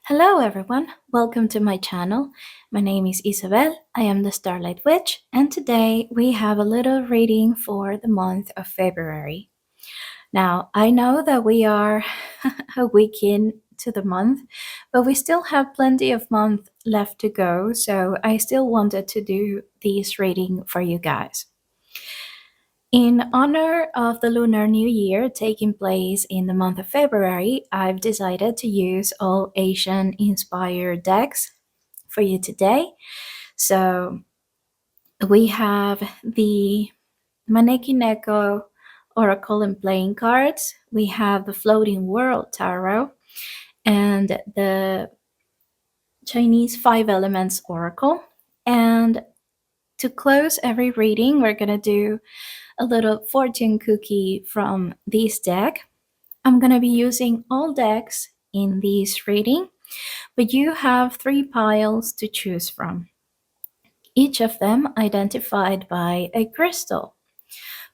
Hello, everyone. Welcome to my channel. My name is Isabel. I am the Starlight Witch, and today we have a little reading for the month of February. Now, I know that we are a week into the month, but we still have plenty of month left to go, so I still wanted to do this reading for you guys. In honor of the Lunar New Year taking place in the month of February, I've decided to use all Asian inspired decks for you today. So we have the Maneki Neko Oracle and Playing Cards, we have the Floating World Tarot, and the Chinese Five Elements Oracle. And to close every reading, we're going to do a little fortune cookie from this deck. I'm going to be using all decks in this reading, but you have 3 piles to choose from, each of them identified by a crystal.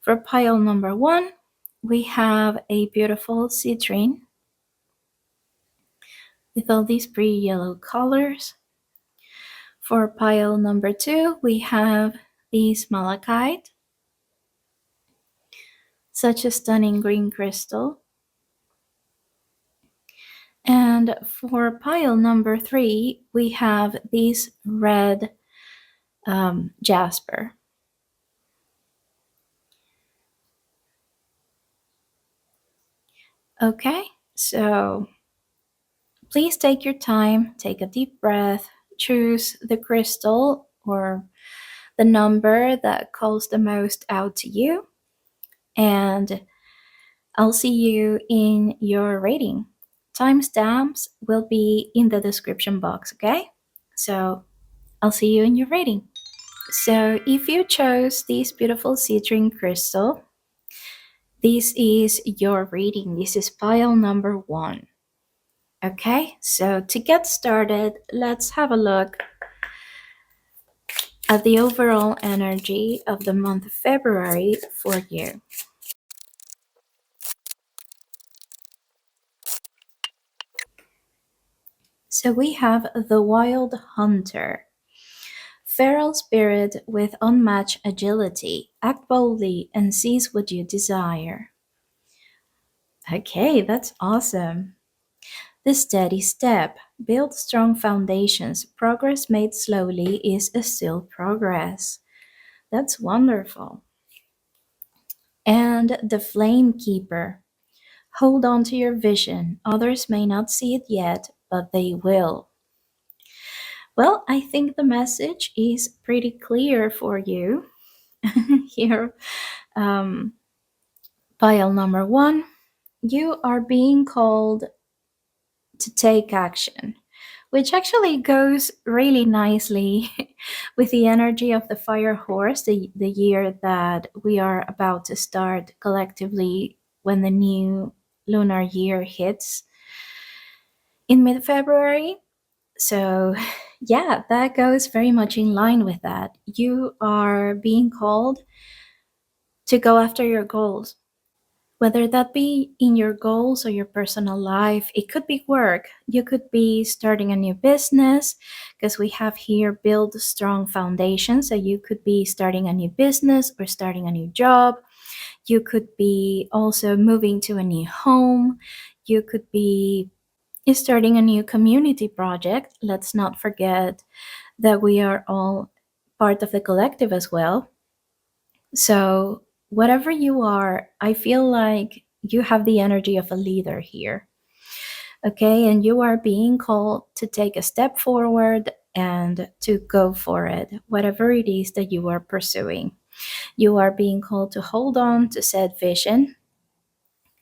For pile number 1, we have a beautiful citrine with all these pretty yellow colors. For pile number 2, we have this malachite, such a stunning green crystal. And for pile number 3, we have this red Jasper. Okay, so please take your time, take a deep breath, choose the crystal or the number that calls the most out to you, and I'll see you in your rating. Timestamps will be in the description box, okay? So I'll see you in your rating. So if you chose this beautiful citrine crystal, this is your reading. This is pile number 1. Okay, so to get started, let's have a look at the overall energy of the month of February for you. So we have the Wild Hunter. Feral spirit with unmatched agility. Act boldly and seize what you desire. Okay, that's awesome. The steady step. Build strong foundations. Progress made slowly is still progress. That's wonderful. And the Flame Keeper. Hold on to your vision. Others may not see it yet, but they will. Well, I think the message is pretty clear for you. Here, um, pile number 1. You are being called to take action, which actually goes really nicely with the energy of the fire horse, the year that we are about to start collectively when the new lunar year hits in mid February. So, yeah, that goes very much in line with that. You are being called to go after your goals, whether that be in your goals or your personal life. It could be work. You could be starting a new business, because we have here build strong foundations. So you could be starting a new business or starting a new job. You could be also moving to a new home. You could be starting a new community project. Let's not forget that we are all part of the collective as well. So, whatever you are, I feel like you have the energy of a leader here. Okay, and you are being called to take a step forward and to go for it, whatever it is that you are pursuing. You are being called to hold on to said vision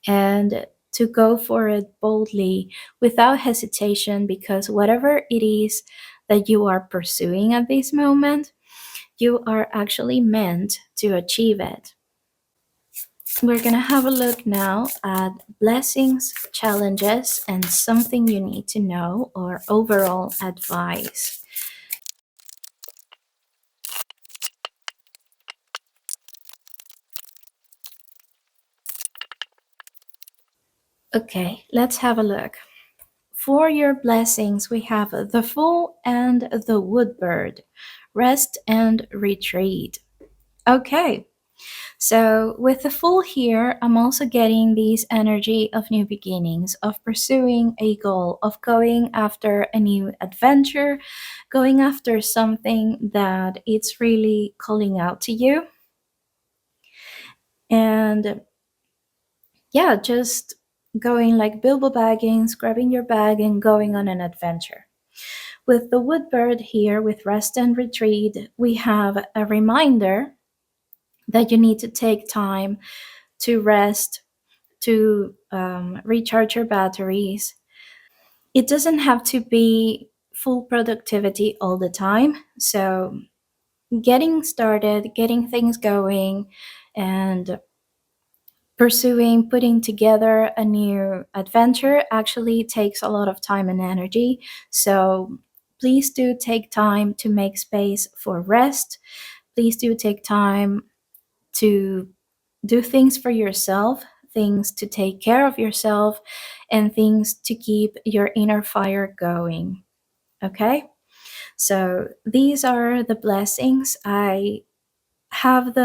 and to go for it boldly without hesitation, because whatever it is that you are pursuing at this moment, you are actually meant to achieve it. We're going to have a look now at blessings, challenges, and something you need to know, or overall advice. Okay, let's have a look. for your blessings, we have the Fool and the Woodbird. Rest and retreat. Okay, so with the Fool here, I'm also getting this energy of new beginnings, of pursuing a goal, of going after a new adventure, going after something that it's really calling out to you. And yeah, just going like Bilbo Baggins, grabbing your bag and going on an adventure. With the Woodbird here, with rest and retreat, we have a reminder that you need to take time to rest, to recharge your batteries. It doesn't have to be full productivity all the time. So, getting started, getting things going, and pursuing, putting together a new adventure actually takes a lot of time and energy. So, please do take time to make space for rest. Please do take time to do things for yourself, things to take care of yourself, and things to keep your inner fire going. Okay? So these are the blessings. I have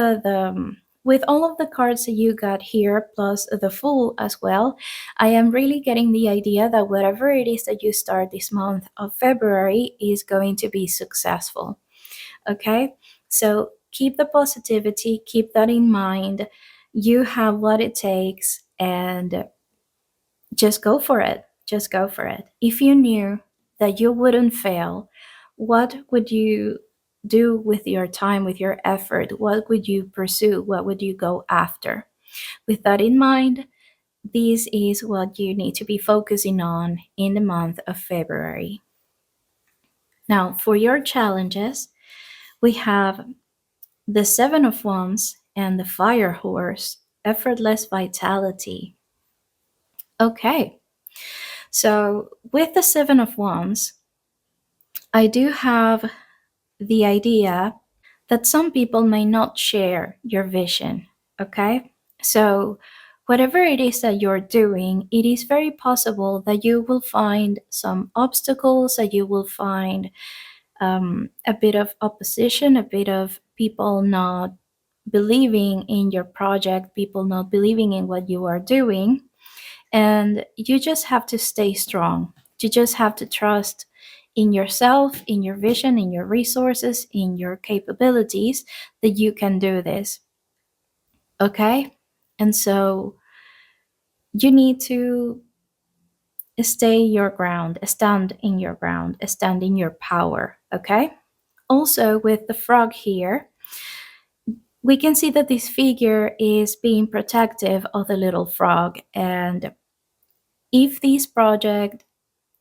with all of the cards that you got here, plus the Fool as well, I am really getting the idea that whatever it is that you start this month of February is going to be successful. Okay? So keep the positivity, keep that in mind. You have what it takes, and just go for it. Just go for it. If you knew that you wouldn't fail, what would you do with your time, with your effort? What would you pursue? What would you go after? With that in mind, this is what you need to be focusing on in the month of February. Now, for your challenges, we have the Seven of Wands and the Fire Horse, effortless vitality. Okay, so with the Seven of Wands, I do have the idea that some people may not share your vision. Okay, so whatever it is that you're doing, it is very possible that you will find some obstacles, that you will find a bit of opposition, a bit of people not believing in your project, people not believing in what you are doing. And you just have to stay strong. You just have to trust in yourself, in your vision, in your resources, in your capabilities that you can do this. Okay? And so you need to stay your ground, stand in your ground, stand in your power. Okay? Also, with the frog here, we can see that this figure is being protective of the little frog. And if this project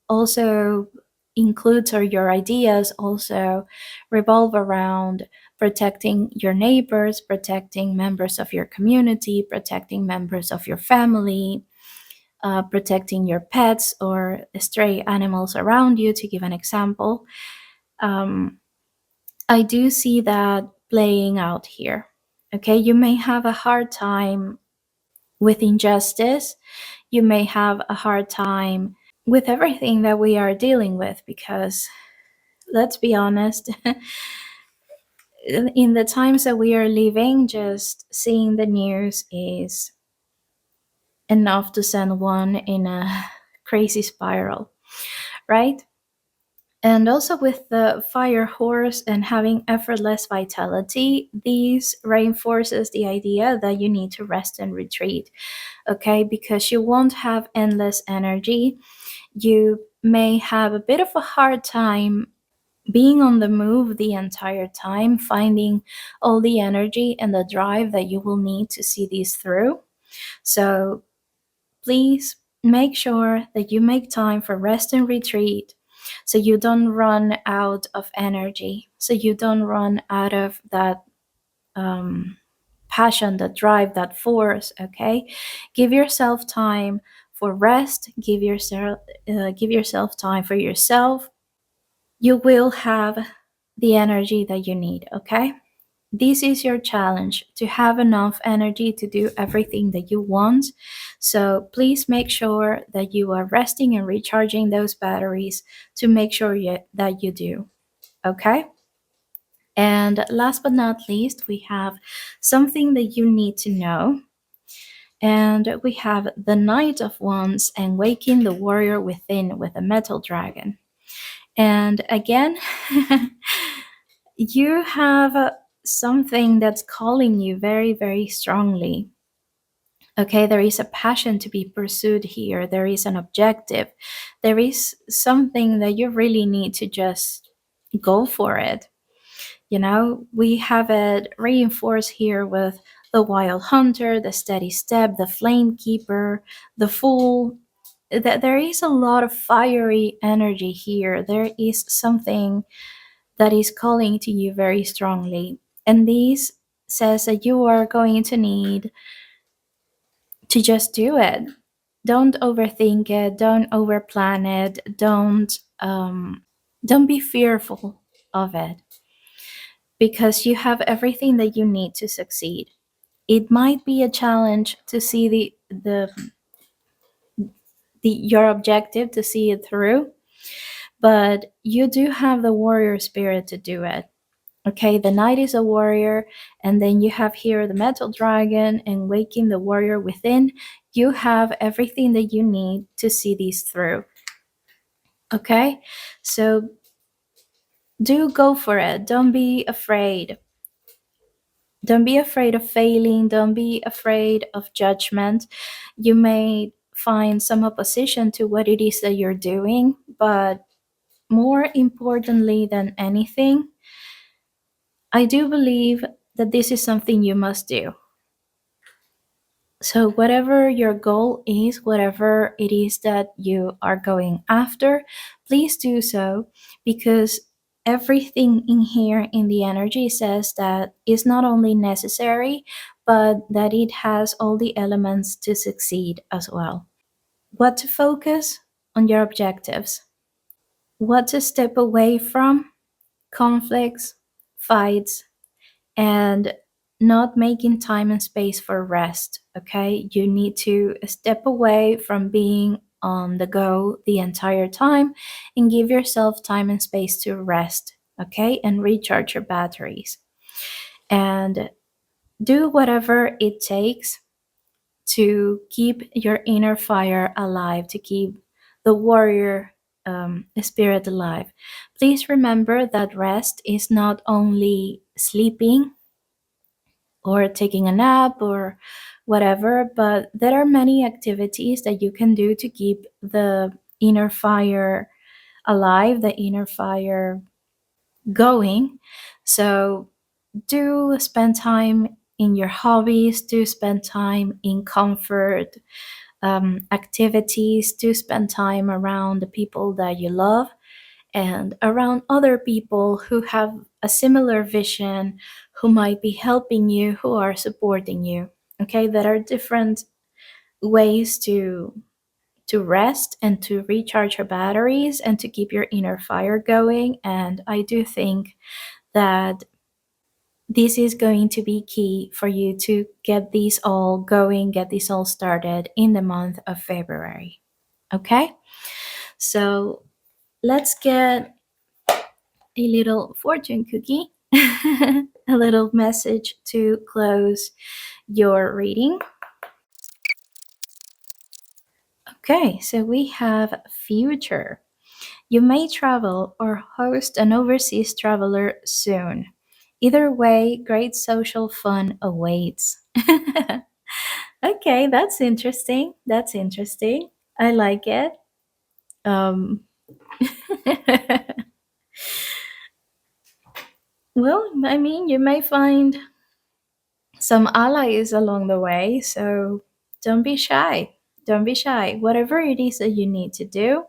also includes, or your ideas also revolve around protecting your neighbors, protecting members of your community, protecting members of your family, protecting your pets or stray animals around you, to give an example, I do see that playing out here. Okay, you may have a hard time with injustice. You may have a hard time with everything that we are dealing with because, let's be honest, in the times that we are living, just seeing the news is enough to send one in a crazy spiral, right? And also with the fire horse and having effortless vitality, these reinforces the idea that you need to rest and retreat, okay? Because you won't have endless energy. You may have a bit of a hard time being on the move the entire time, finding all the energy and the drive that you will need to see these through. So please make sure that you make time for rest and retreat, so you don't run out of energy, so you don't run out of that passion, that drive, that force. Okay, give yourself time for rest. Give yourself time for yourself. You will have the energy that you need. Okay. This is your challenge to have enough energy to do everything that you want. So please make sure that you are resting and recharging those batteries to make sure that you do. Okay? And last but not least, we have something that you need to know. And we have the Knight of Wands and Waking the Warrior Within with a Metal Dragon. And again, you have something that's calling you very, very strongly. Okay, there is a passion to be pursued here. There is an objective. There is something that you really need to just go for it. You know, we have it reinforced here with the Wild Hunter, the Steady Step, the Flame Keeper, the Fool. That there is a lot of fiery energy here. There is something that is calling to you very strongly. And this says that you are going to need to just do it. Don't overthink it. Don't overplan it. Don't be fearful of it because you have everything that you need to succeed. It might be a challenge to see the your objective to see it through, but you do have the warrior spirit to do it. Okay, the knight is a warrior, and then you have here the metal dragon and waking the warrior within. You have everything that you need to see these through. Okay, so do go for it. Don't be afraid. Don't be afraid of failing. Don't be afraid of judgment. You may find some opposition to what it is that you're doing, but more importantly than anything, I do believe that this is something you must do. So, whatever your goal is, whatever it is that you are going after, please do so because everything in here in the energy says that it's not only necessary, but that it has all the elements to succeed as well. What to focus on your objectives, what to step away from conflicts, fights, and not making time and space for rest. Okay, you need to step away from being on the go the entire time and give yourself time and space to rest. Okay, and recharge your batteries and do whatever it takes to keep your inner fire alive, to keep the warrior spirit alive. Please remember that rest is not only sleeping or taking a nap or whatever, but there are many activities that you can do to keep the inner fire alive, the inner fire going. So, do spend time in your hobbies, do spend time in comfort activities, do spend time around the people that you love and around other people who have a similar vision, who might be helping you, who are supporting you. Okay, there are different ways to rest and to recharge your batteries and to keep your inner fire going. And I do think that this is going to be key for you to get these all going, get this all started in the month of February. Okay, so let's get a little fortune cookie, a little message to close your reading. Okay, so we have future. You may travel or host an overseas traveler soon. Either way, great social fun awaits. Okay, that's interesting. That's interesting. I like it. Um, well, I mean, you may find some allies along the way. So don't be shy. Don't be shy. Whatever it is that you need to do,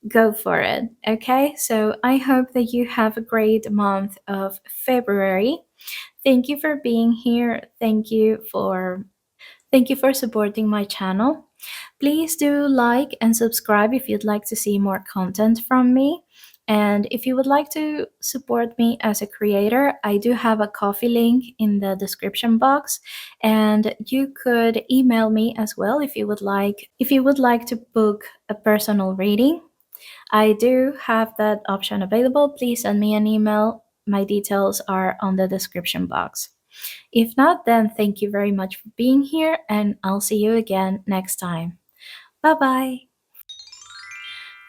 go for it. Okay. So I hope that you have a great month of February. Thank you for being here. Thank you for supporting my channel. Please do like and subscribe if you'd like to see more content from me. And if you would like to support me as a creator, I do have a coffee link in the description box, and you could email me as well if you would like. If you would like to book a personal reading, I do have that option available. Please send me an email. My details are on the description box. If not, then thank you very much for being here, and I'll see you again next time. Bye bye.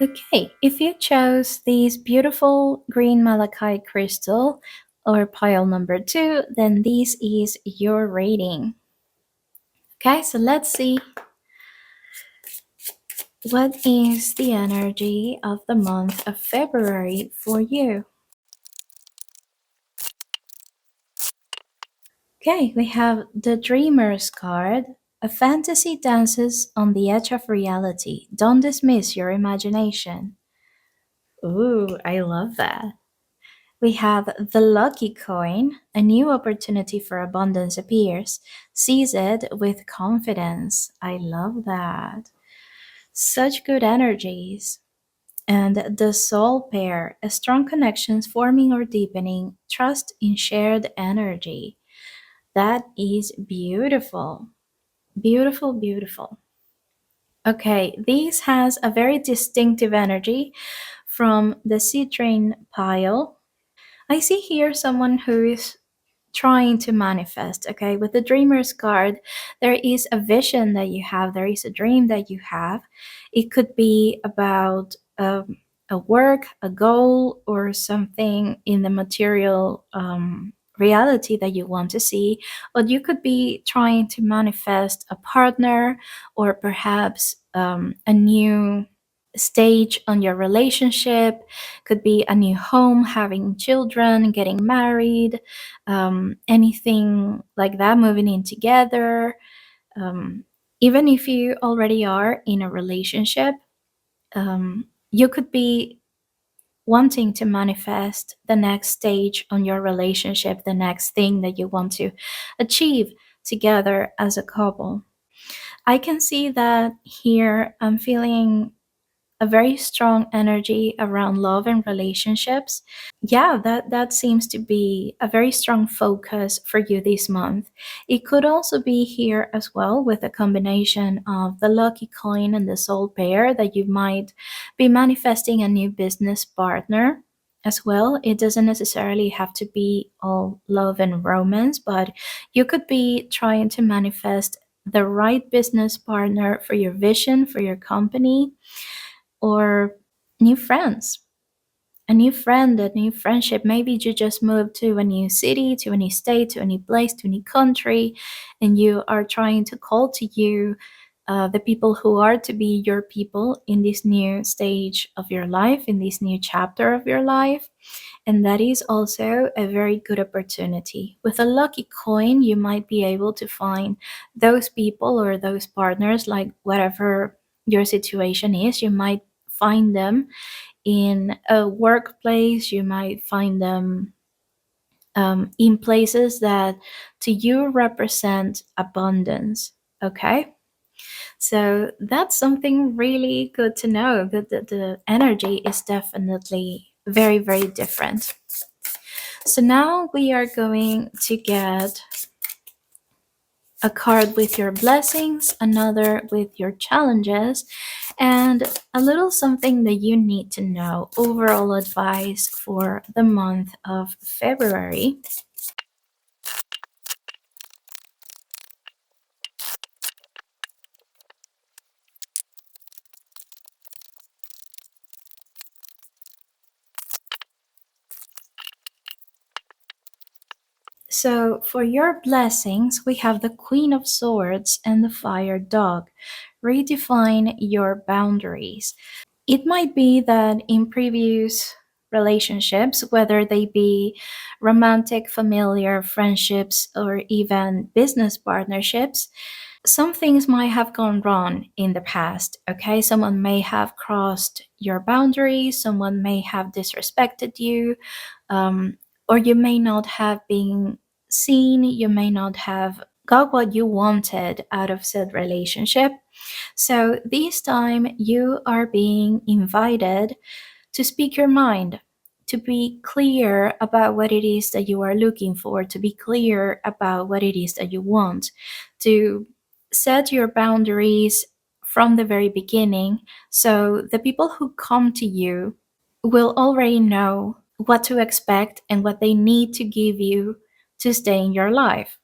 Okay, if you chose this beautiful green malachite crystal or pile number two, then this is your rating. Okay, so let's see what is the energy of the month of February for you. Okay, we have the Dreamer's card. A fantasy dances on the edge of reality. Don't dismiss your imagination. Ooh, I love that. We have the Lucky Coin. A new opportunity for abundance appears. Seize it with confidence. I love that. Such good energies. And the Soul Pair. A strong connections forming or deepening. Trust in shared energy. That is beautiful. Beautiful, beautiful. Okay, this has a very distinctive energy from the Citrine pile. I see here someone who is trying to manifest. Okay, with the Dreamer's card, there is a vision that you have, there is a dream that you have. It could be about a work, a goal, or something in the material reality that you want to see. But you could be trying to manifest a partner, or perhaps a new stage on your relationship. Could be a new home, having children, getting married, anything like that, moving in together. um, Even if you already are in a relationship, you could be wanting to manifest the next stage on your relationship, the next thing that you want to achieve together as a couple. I can see that here. I'm feeling a very strong energy around love and relationships. Yeah, that seems to be a very strong focus for you this month. It could also be here as well with a combination of the lucky coin and the soul pair, that you might be manifesting a new business partner as well. It doesn't necessarily have to be all love and romance, but you could be trying to manifest the right business partner for your vision, for your company, or new friends. A new friend, a new friendship. Maybe you just moved to a new city, to a new state, to a new place, to a new country, and you are trying to call to you the people who are to be your people in this new stage of your life, in this new chapter of your life. And that is also a very good opportunity. With a lucky coin, you might be able to find those people or those partners, like whatever your situation is. You might find them in a workplace, you might find them in places that to you represent abundance. Okay, so that's something really good to know, that the energy is definitely very, very different. So now we are going to get a card with your blessings, another with your challenges, and a little something that you need to know, overall advice for the month of February. So, for your blessings, we have the Queen of Swords and the Fire Dog. Redefine your boundaries. It might be that in previous relationships, whether they be romantic, familiar, friendships, or even business partnerships, some things might have gone wrong in the past. Okay, someone may have crossed your boundaries, someone may have disrespected you, um, or you may not have been seen, you may not have got what you wanted out of said relationship. So this time you are being invited to speak your mind, to be clear about what it is that you are looking for, to be clear about what it is that you want, to set your boundaries from the very beginning so the people who come to you will already know what to expect and what they need to give you to stay in your life.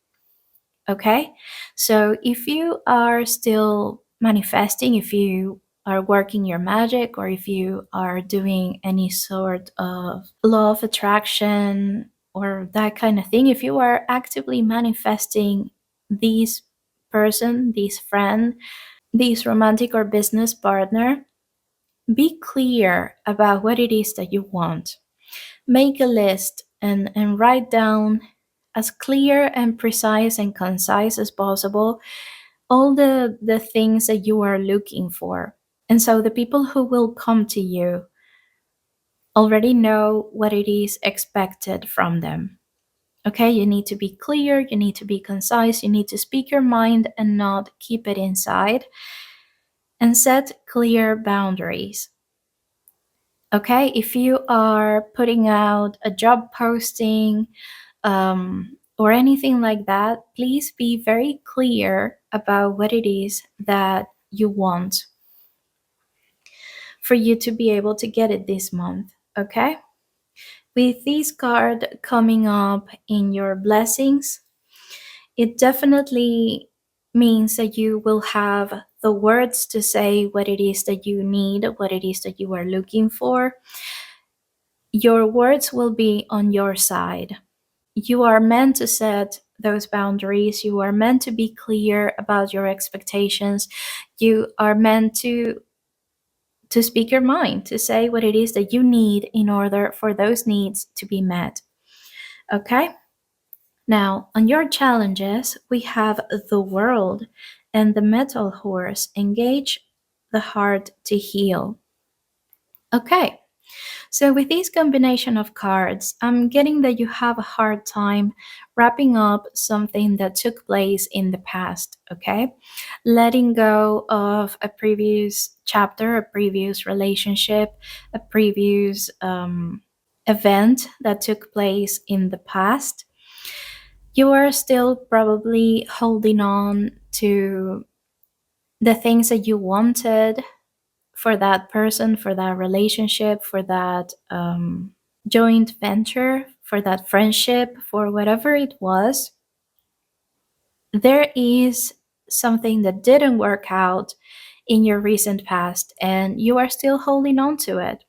Okay? So if you are still manifesting, if you are working your magic, or if you are doing any sort of law of attraction or that kind of thing, if you are actively manifesting this person, this friend, this romantic or business partner, be clear about what it is that you want. Make a list and write down as clear and precise and concise as possible all the things that you are looking for. And so the people who will come to you already know what it is expected from them. Okay, you need to be clear, you need to be concise, you need to speak your mind and not keep it inside, and set clear boundaries. Okay, if you are putting out a job posting or anything like that, please be very clear about what it is that you want for you to be able to get it this month. Okay, with this card coming up in your blessings, it definitely means that you will have the words to say what it is that you need, what it is that you are looking for. Your words will be on your side. You are meant to set those boundaries. You are meant to be clear about your expectations. You are meant to speak your mind, to say what it is that you need in order for those needs to be met. Okay? Now, on your challenges, we have the world and the metal horse. Engage the heart to heal. Okay. So with this combination of cards, I'm getting that you have a hard time wrapping up something that took place in the past, okay? Letting go of a previous chapter, a previous relationship, a previous event that took place in the past. You are still probably holding on to the things that you wanted for that person, for that relationship, for that joint venture, for that friendship, for whatever it was. There is something that didn't work out in your recent past, and you are still holding on to it.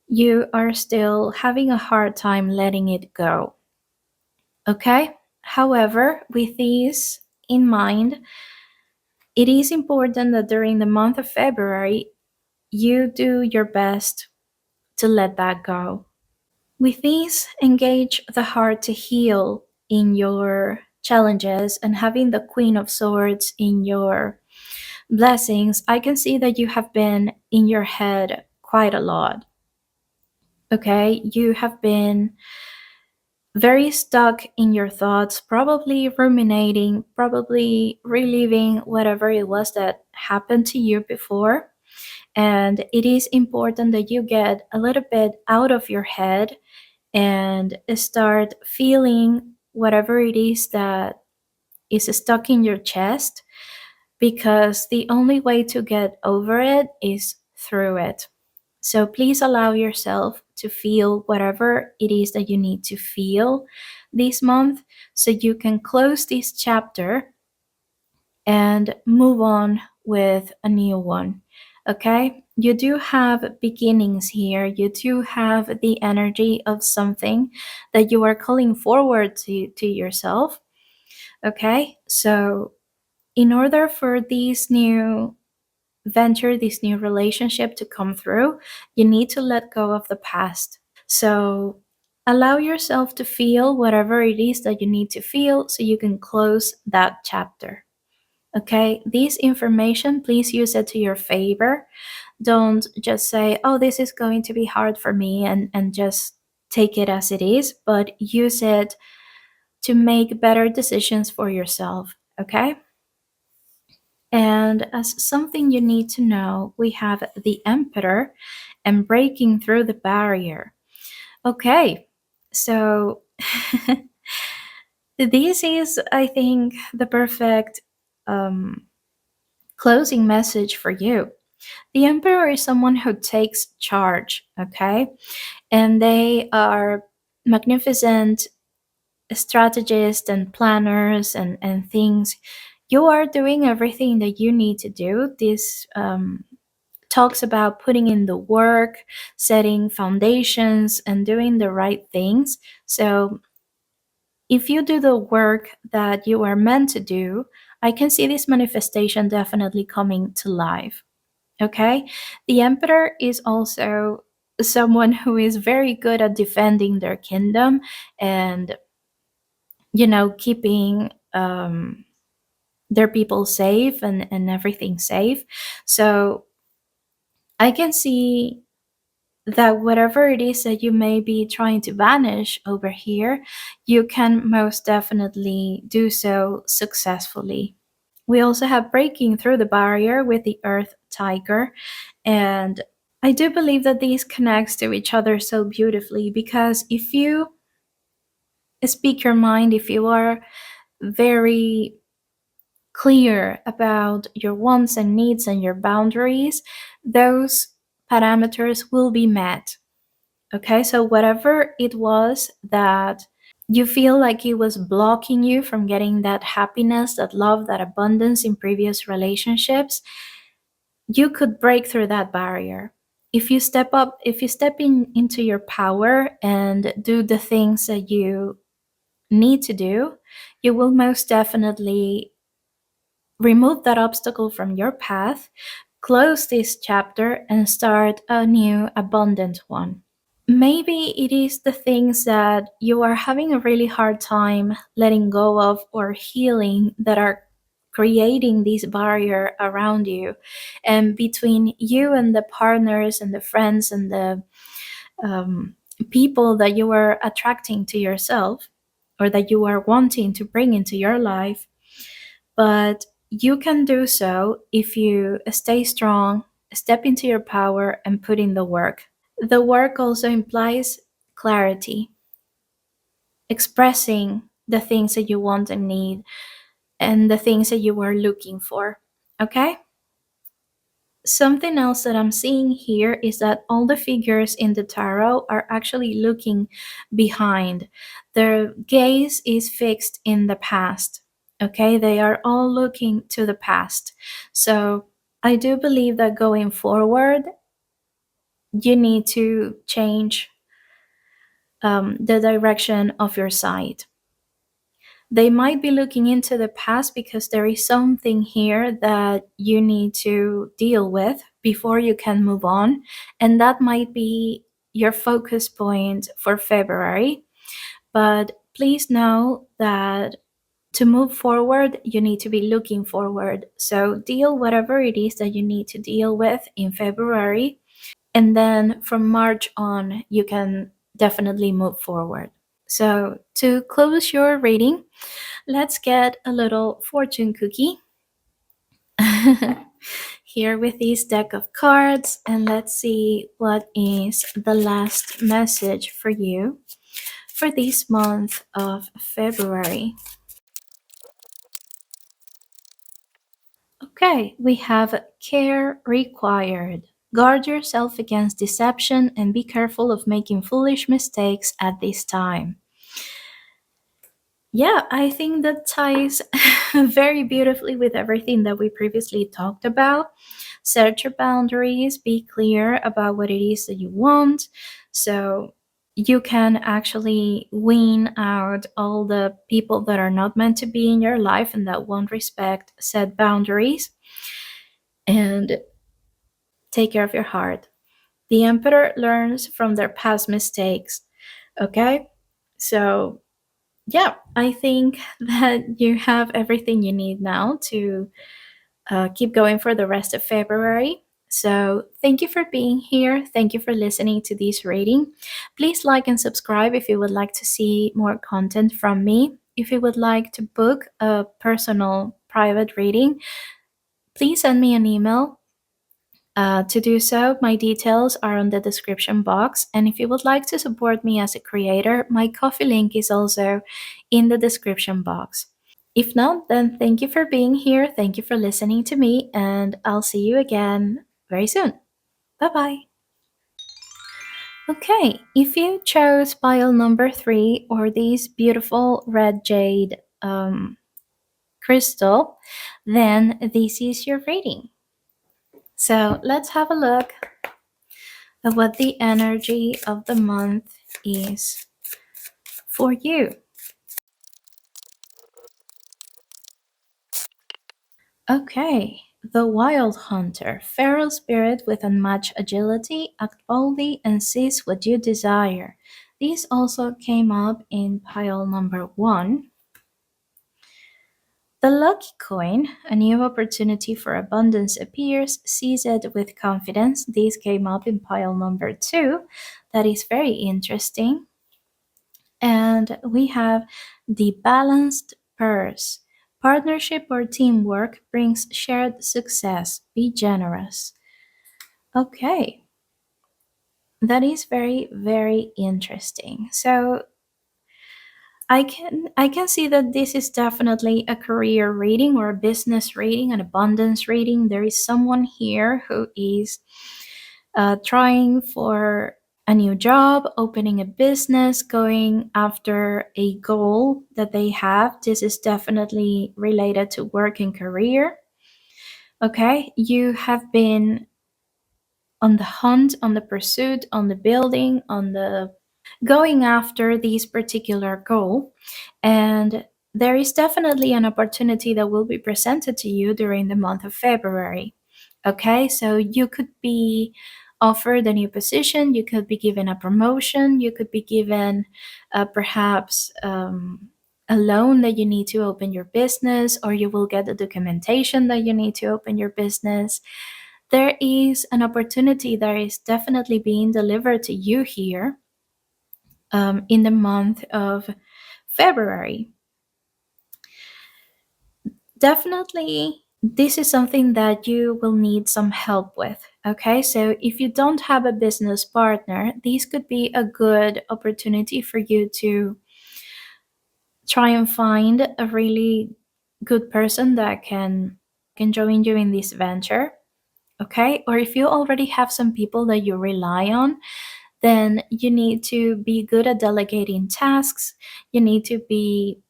You are still having a hard time letting it go. Okay? However, with this in mind, it is important that during the month of February, you do your best to let that go. With these, engage the heart to heal in your challenges, and having the Queen of Swords in your blessings, I can see that you have been in your head quite a lot. Okay, you have been very stuck in your thoughts, probably ruminating, probably reliving whatever it was that happened to you before. And it is important that you get a little bit out of your head and start feeling whatever it is that is stuck in your chest, because the only way to get over it is through it. So please allow yourself to feel whatever it is that you need to feel this month so you can close this chapter and move on with a new one. Okay? You do have beginnings here. You do have the energy of something that you are calling forward to yourself. Okay? So, in order for this new venture, this new relationship to come through, you need to let go of the past. So, allow yourself to feel whatever it is that you need to feel so you can close that chapter. Okay, this information, please use it to your favor. Don't just say, oh, this is going to be hard for me, and just take it as it is, but use it to make better decisions for yourself. Okay? And as something you need to know, we have the Emperor, and breaking through the barrier. Okay, so this is, I think, the perfect um, closing message for you. The emperor is someone who takes charge, okay? And they are magnificent strategists and planners and things. You are doing everything that you need to do. This talks about putting in the work, setting foundations, and doing the right things. So if you do the work that you are meant to do, I can see this manifestation definitely coming to life. Okay? The emperor is also someone who is very good at defending their kingdom and, keeping their people safe and everything safe. So I can see that whatever it is that you may be trying to banish over here, you can most definitely do so successfully. We also have breaking through the barrier with the earth tiger, and I do believe that these connects to each other so beautifully, because if you speak your mind, if you are very clear about your wants and needs and your boundaries, those parameters will be met. Okay, so whatever it was that you feel like it was blocking you from getting that happiness, that love, that abundance in previous relationships, you could break through that barrier. If you step up, if you step into your power and do the things that you need to do, you will most definitely remove that obstacle from your path, close this chapter, and start a new abundant one. Maybe it is the things that you are having a really hard time letting go of or healing that are creating this barrier around you and between you and the partners and the friends and the um, people that you are attracting to yourself or that you are wanting to bring into your life. But you can do so if you stay strong, step into your power, and put in the work. The work also implies clarity, expressing the things that you want and need and the things that you are looking for. Okay? Something else that I'm seeing here is that all the figures in the tarot are actually looking behind. Their gaze is fixed in the past. Okay? They are all looking to the past. So I do believe that going forward, you need to change the direction of your sight. They might be looking into the past because there is something here that you need to deal with before you can move on. And that might be your focus point for February. But please know that to move forward, you need to be looking forward. So deal whatever it is that you need to deal with in February. And then from March on, you can definitely move forward. So, to close your reading, let's get a little fortune cookie here with this deck of cards, and let's see what is the last message for you for this month of February. Okay, we have care required. Guard yourself against deception and be careful of making foolish mistakes at this time. Yeah, I think that ties very beautifully with everything that we previously talked about. Set your boundaries, be clear about what it is that you want, so you can actually wean out all the people that are not meant to be in your life and that won't respect set boundaries, and take care of your heart. The emperor learns from their past mistakes. Okay? So yeah, I think that you have everything you need now to keep going for the rest of February. So, thank you for being here. Thank you for listening to this reading. Please like and subscribe if you would like to see more content from me. If you would like to book a personal private reading, please send me an email To do so, my details are on the description box. And if you would like to support me as a creator, my coffee link is also in the description box. If not, then thank you for being here. Thank you for listening to me, and I'll see you again very soon. Bye bye. Okay, if you chose pile number three or this beautiful red jade crystal, then this is your reading. So let's have a look at what the energy of the month is for you. Okay, the Wild Hunter, feral spirit with unmatched agility, act boldly and seize what you desire. These also came up in pile number one. The Lucky Coin, a new opportunity for abundance appears, seize it with confidence. These came up in pile number two. That is very interesting. And we have the Balanced Purse. Partnership or teamwork brings shared success. Be generous. Okay, that is very, very interesting. So I can see that this is definitely a career reading or a business reading, an abundance reading. There is someone here who is trying for a new job, opening a business, going after a goal that they have. This is definitely related to work and career. Okay, you have been on the hunt, on the pursuit, on the building, on the going after this particular goal. And there is definitely an opportunity that will be presented to you during the month of February. Okay, so you could be offered a new position, you could be given a promotion, you could be given perhaps a loan that you need to open your business, or you will get the documentation that you need to open your business. There is an opportunity that is definitely being delivered to you here in the month of February. Definitely, this is something that you will need some help with. Okay, so if you don't have a business partner, this could be a good opportunity for you to try and find a really good person that can join you in this venture. Okay, or if you already have some people that you rely on, then you need to be good at delegating tasks. You need to be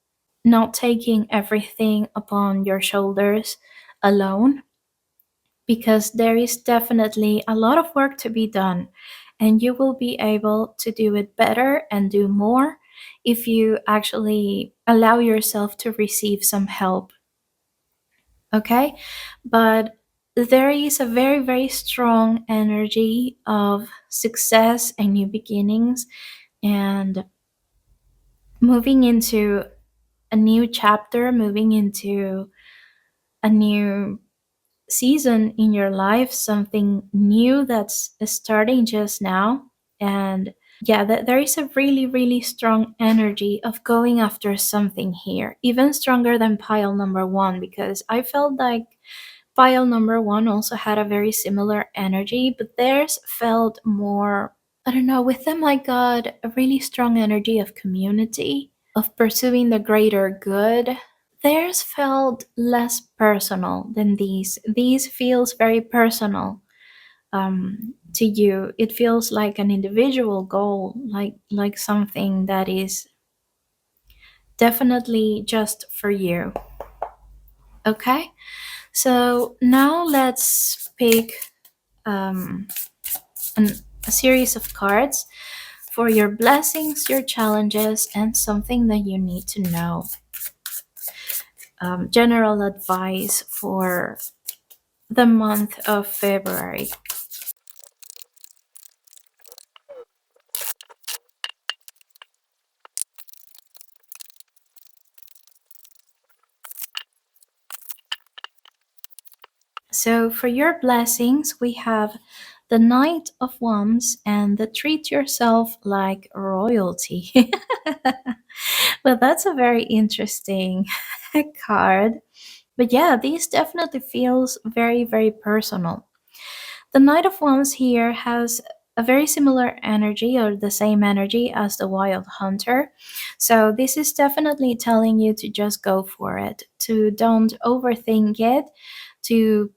not taking everything upon your shoulders alone, because there is definitely a lot of work to be done, and you will be able to do it better and do more if you actually allow yourself to receive some help. Okay, but there is a very, very strong energy of success and new beginnings and moving into a new chapter, moving into a new season in your life, something new that's starting just now. And yeah, there is a really, really strong energy of going after something here, even stronger than pile number one, because I felt like pile number one also had a very similar energy, but theirs felt more, I don't know, with them I got a really strong energy of community, of pursuing the greater good. Theirs felt less personal than these. These feels very personal to you. It feels like an individual goal, like something that is definitely just for you. Okay, so now let's pick um, an, a series of cards for your blessings, your challenges, and something that you need to know. General advice for the month of February. So, for your blessings, we have the Knight of Wands and the Treat Yourself Like Royalty. Well, that's a very interesting card. But yeah, this definitely feels very, very personal. The Knight of Wands here has a very similar energy or the same energy as the Wild Hunter. So this is definitely telling you to just go for it, to don't overthink it, to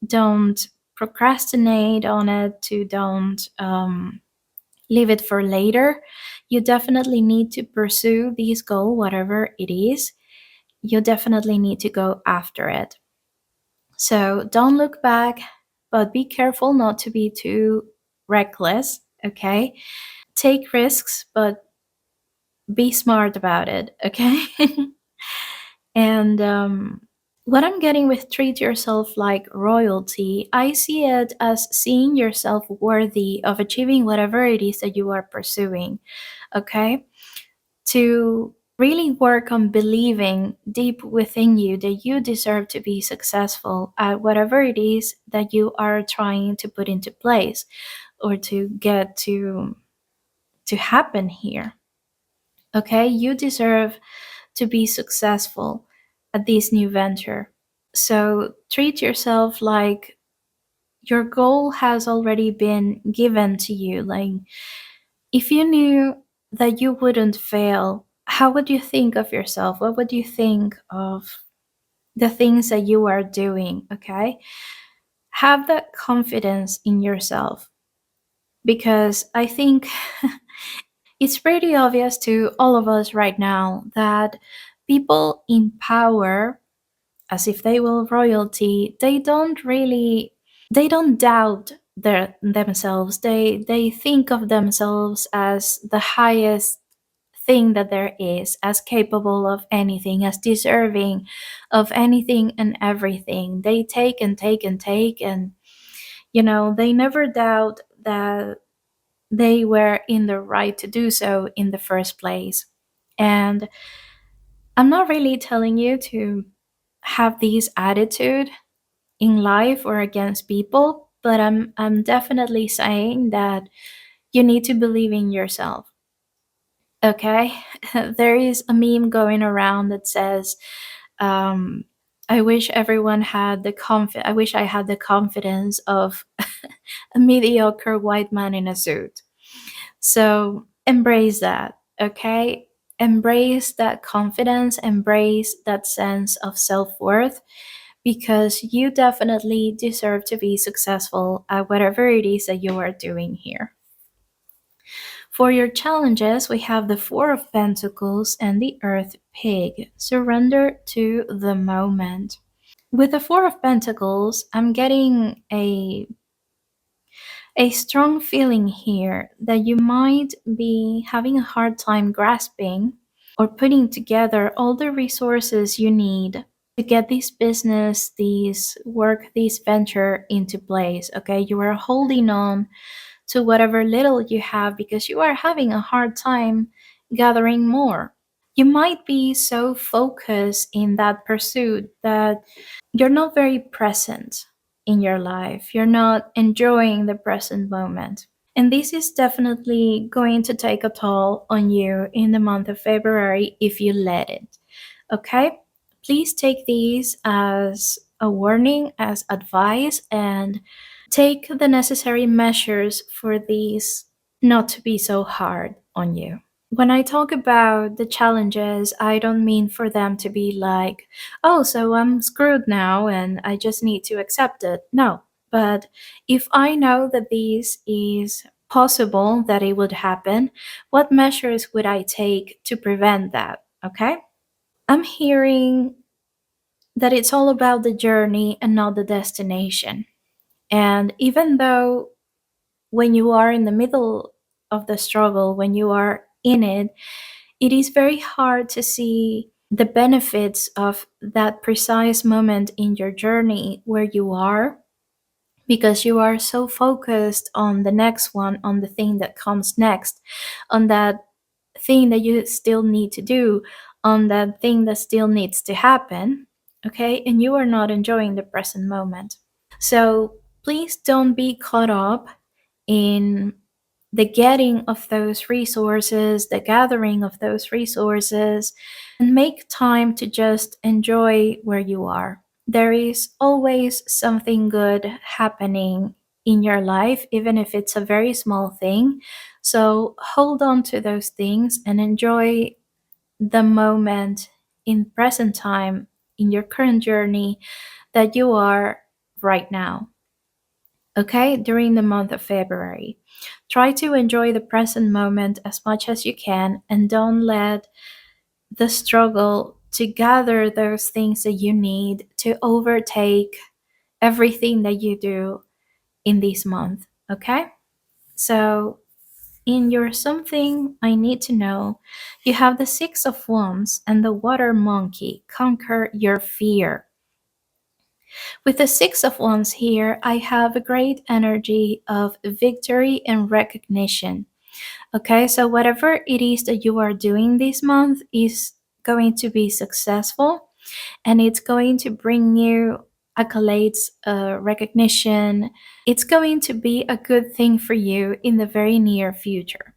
don't procrastinate on it, to don't leave it for later. You definitely need to pursue this goal, whatever it is. You definitely need to go after it. So don't look back, but be careful not to be too reckless, okay? Take risks, but be smart about it, okay? And what I'm getting with treat yourself like royalty, I see it as seeing yourself worthy of achieving whatever it is that you are pursuing, okay? To really work on believing deep within you that you deserve to be successful at whatever it is that you are trying to put into place or to get to happen here. Okay, you deserve to be successful at this new venture. So treat yourself like your goal has already been given to you. Like, if you knew that you wouldn't fail, how would you think of yourself? What would you think of the things that you are doing? Okay. Have that confidence in yourself because I think it's pretty obvious to all of us right now that people in power, as if they were royalty, they don't doubt themselves. They think of themselves as the highest thing that there is, as capable of anything, as deserving of anything and everything. They take and take and take, and they never doubt that they were in the right to do so in the first place. And I'm not really telling you to have this attitude in life or against people, but I'm definitely saying that you need to believe in yourself. Okay? There is a meme going around that says, um, I wish everyone had I wish I had the confidence of a mediocre white man in a suit. So embrace that, okay? Embrace that confidence, embrace that sense of self-worth, because you definitely deserve to be successful at whatever it is that you are doing here. For your challenges, we have the Four of Pentacles and the Earth Pig. Surrender to the moment. With the Four of Pentacles, I'm getting a strong feeling here that you might be having a hard time grasping or putting together all the resources you need to get this business, this work, this venture into place. Okay, you are holding on to whatever little you have because you are having a hard time gathering more. You might be so focused in that pursuit that you're not very present in your life. You're not enjoying the present moment. And this is definitely going to take a toll on you in the month of February if you let it. Okay? Please take these as a warning, as advice, and take the necessary measures for these not to be so hard on you. When I talk about the challenges, I don't mean for them to be like, oh, so I'm screwed now and I just need to accept it. No. But if I know that this is possible, that it would happen, what measures would I take to prevent that? Okay? I'm hearing that it's all about the journey and not the destination. And even though when you are in the middle of the struggle, when you are in it, it is very hard to see the benefits of that precise moment in your journey where you are, because you are so focused on the next one, on the thing that comes next, on that thing that you still need to do, on that thing that still needs to happen, okay? And you are not enjoying the present moment. So please don't be caught up in the getting of those resources, the gathering of those resources, and make time to just enjoy where you are. There is always something good happening in your life, even if it's a very small thing. So hold on to those things and enjoy the moment in present time in your current journey that you are right now. Okay, during the month of February, try to enjoy the present moment as much as you can and don't let the struggle to gather those things that you need to overtake everything that you do in this month. Okay, so in your something I need to know, you have the Six of Wands and the Water Monkey. Conquer your fear. With the Six of Wands here, I have a great energy of victory and recognition. Okay, so whatever it is that you are doing this month is going to be successful, and it's going to bring you accolades, recognition. It's going to be a good thing for you in the very near future.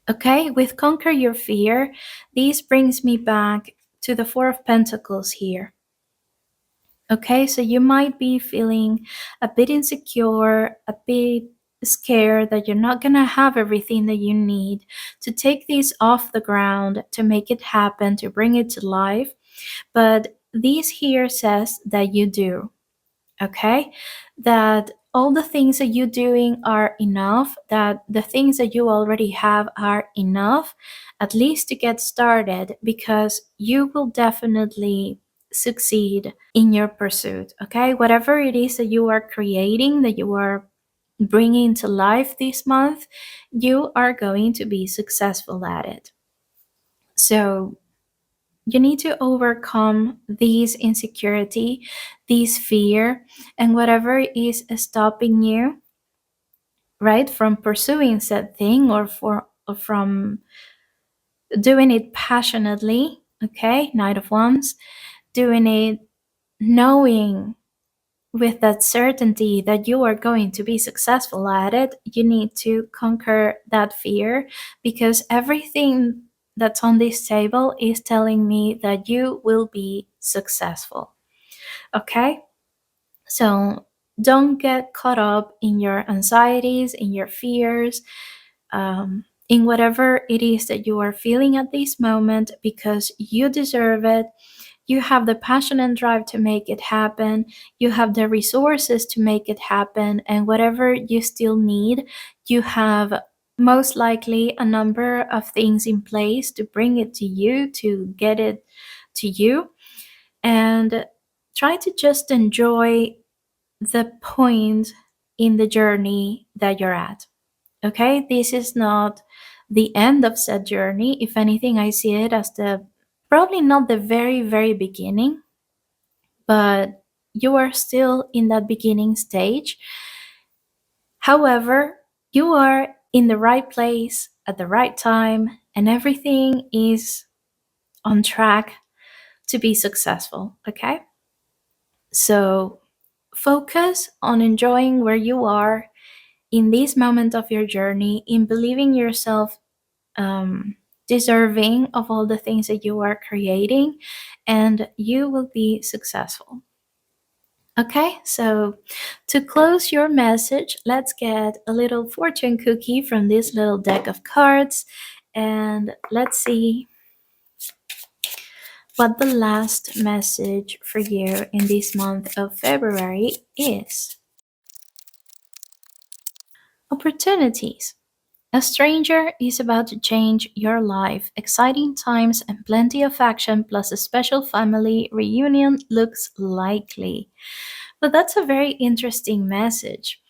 Okay, with Conquer Your Fear, this brings me back to the Four of Pentacles here. Okay, so you might be feeling a bit insecure, a bit scared that you're not going to have everything that you need to take this off the ground, to make it happen, to bring it to life. But this here says that you do. Okay, that all the things that you're doing are enough, that the things that you already have are enough, at least to get started, because you will definitely succeed in your pursuit. Okay, whatever it is that you are creating, that you are bringing to life this month, you are going to be successful at it. So you need to overcome this insecurity, this fear, and whatever is stopping you, right, from pursuing said thing, or from doing it passionately. Okay, Knight of Wands, doing it knowing with that certainty that you are going to be successful at it. You need to conquer that fear, because everything that's on this table is telling me that you will be successful. Okay? So don't get caught up in your anxieties, in your fears, in whatever it is that you are feeling at this moment, because you deserve it. You have the passion and drive to make it happen. You have the resources to make it happen. And whatever you still need, you have most likely a number of things in place to bring it to you, to get it to you. And try to just enjoy the point in the journey that you're at. Okay? This is not the end of said journey. If anything, I see it as the probably not the very, very beginning, but you are still in that beginning stage. However, you are in the right place at the right time, and everything is on track to be successful. Okay? So focus on enjoying where you are in this moment of your journey, in believing yourself deserving of all the things that you are creating, and you will be successful. Okay, so to close your message, let's get a little fortune cookie from this little deck of cards, and let's see what the last message for you in this month of February is. Opportunities. A stranger is about to change your life. Exciting times and plenty of action, plus a special family reunion looks likely. But that's a very interesting message.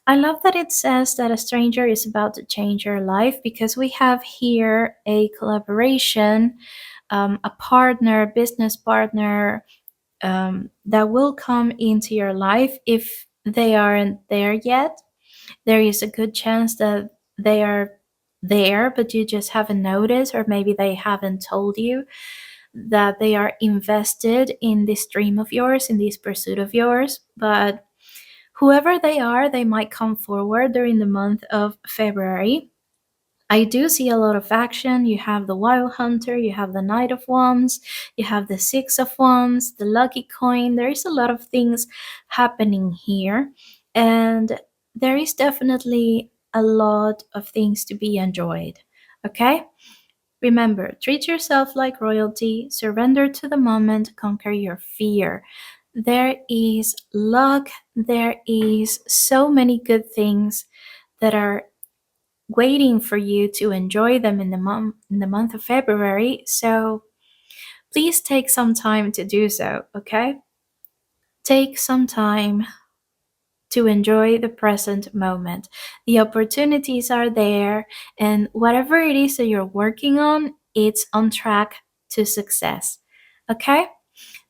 I love that it says that a stranger is about to change your life, because we have here a collaboration, a partner, business partner, that will come into your life. If they aren't there yet, there is a good chance that they are there, but you just haven't noticed, or maybe they haven't told you that they are invested in this dream of yours, in this pursuit of yours. But whoever they are, they might come forward during the month of February. I do see a lot of action. You have the Wild Hunter, you have the Knight of Wands, you have the Six of Wands, the Lucky Coin. There is a lot of things happening here. and there is definitely a lot of things to be enjoyed. Okay? Remember, treat yourself like royalty, surrender to the moment, conquer your fear. There is luck, there is so many good things that are waiting for you to enjoy them in the month of February. So please take some time to do so, okay? Take some time to enjoy the present moment. The opportunities are there, and whatever it is that you're working on, it's on track to success. Okay?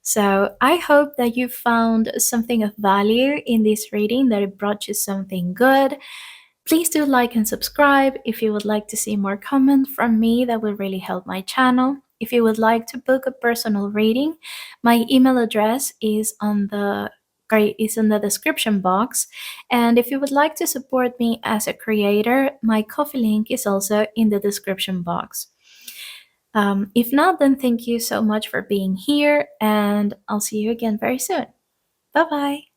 So I hope that you found something of value in this reading, that it brought you something good. Please do like and subscribe. If you would like to see more comment from me, that will really help my channel. If you would like to book a personal reading, my email address is in the description box. And if you would like to support me as a creator, my Coffee link is also in the description box. If not, then thank you so much for being here, and I'll see you again very soon. Bye bye.